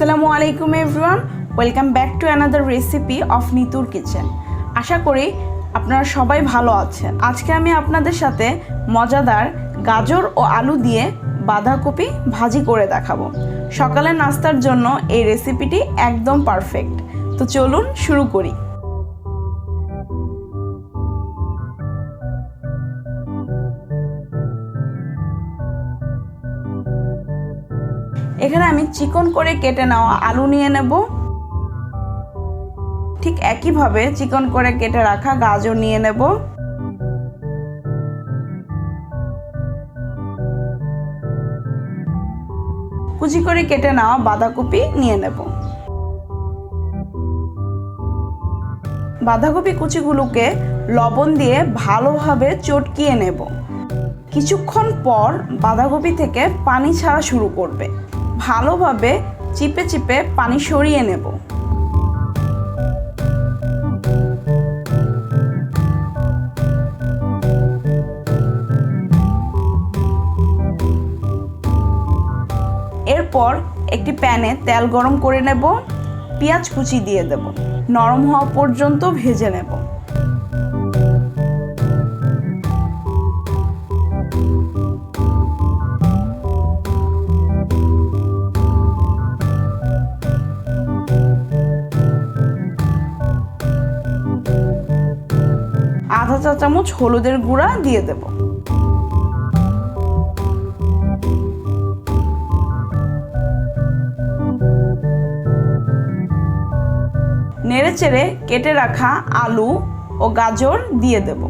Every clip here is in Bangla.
আসসালামু আলাইকুম everyone, welcome back to another recipe of নিতুর কিচেন। আশা করি আপনারা সবাই ভালো আছেন। আজকে আমি আপনাদের সাথে মজাদার গাজর ও আলু দিয়ে বাঁধাকপি ভাজি করে দেখাবো। সকালের নাস্তার জন্য এই রেসিপিটি একদম পারফেক্ট। তো চলুন শুরু করি। এখানে আমি চিকন করে কেটে নেওয়া আলু নিয়ে নেব। ঠিক একইভাবে চিকন করে কেটে রাখা গাজর নিয়ে নেব। কুচি করে কেটে নেওয়া বাঁধাকপি নিয়ে নেব। বাঁধাকপি কুচিগুলোকে লবণ দিয়ে ভালোভাবে চটকিয়ে নেব। কিছুক্ষণ পর বাঁধাকপি থেকে পানি ছাড়া শুরু করবে। ভালোভাবে চিপে চিপে পানি সরিয়ে নেব। এরপর একটি প্যানে তেল গরম করে নেব। পেঁয়াজ কুচি দিয়ে দেব। নরম হওয়া পর্যন্ত ভেজে নেব। আধা চা চামচ হলুদের গুঁড়া দিয়ে দেব। নেড়েচেড়ে কেটে রাখা আলু ও গাজর দিয়ে দেব।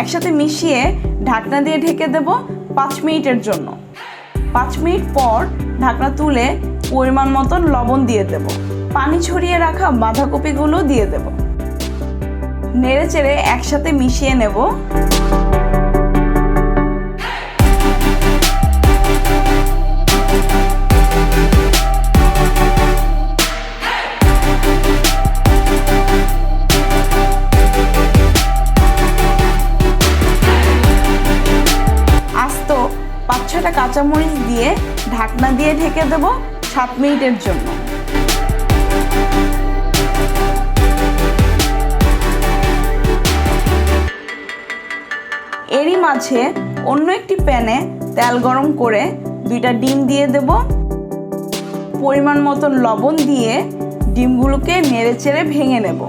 একসাথে মিশিয়ে ঢাকনা দিয়ে ঢেকে দেব 5 মিনিটের জন্য। 5 মিনিট পর ঢাকনা তুলে পরিমাণ মতন লবণ দিয়ে দেব। পানি ছড়িয়ে রাখা বাঁধাকপিগুলো দিয়ে দেব। নেড়েচেড়ে একসাথে মিশিয়ে নেব। আস্ত 5-6টা কাঁচামরিচ দিয়ে ঢাকনা দিয়ে ঢেকে দেব 7 মিনিটের জন্য। এরই মাঝে অন্য একটি প্যানে তেল গরম করে 2টা ডিম দিয়ে দেব। পরিমাণ মতন লবণ দিয়ে ডিমগুলোকে নেড়েচেড়ে ভেঙে নেব।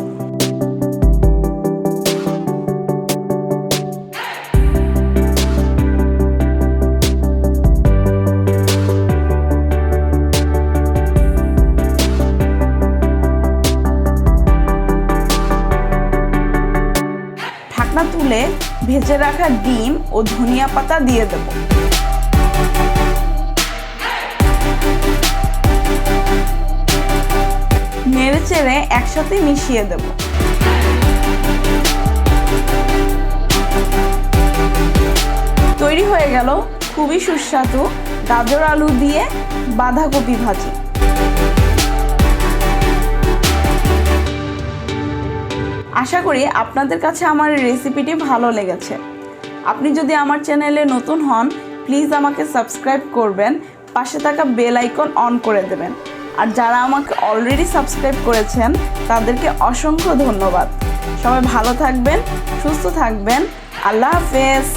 ঢাকনা তুলে ভেজে রাখা ডিম ও ধনিয়া পাতা দিয়ে দেব। নেড়েচেড়ে একসাথে মিশিয়ে দেব। তৈরি হয়ে গেল খুবই সুস্বাদু গাজর আলু দিয়ে বাঁধাকপি ভাজি। আশা করি আপনাদের কাছে আমার এই রেসিপিটি ভালো লেগেছে। আপনি যদি আমার চ্যানেলে নতুন হন, প্লিজ আমাকে সাবস্ক্রাইব করবেন, পাশে থাকা বেল আইকন অন করে দেবেন। আর যারা আমাকে অলরেডি সাবস্ক্রাইব করেছেন তাদেরকে অসংখ্য ধন্যবাদ। সবাই ভালো থাকবেন, সুস্থ থাকবেন। আল্লাহ হাফেজ।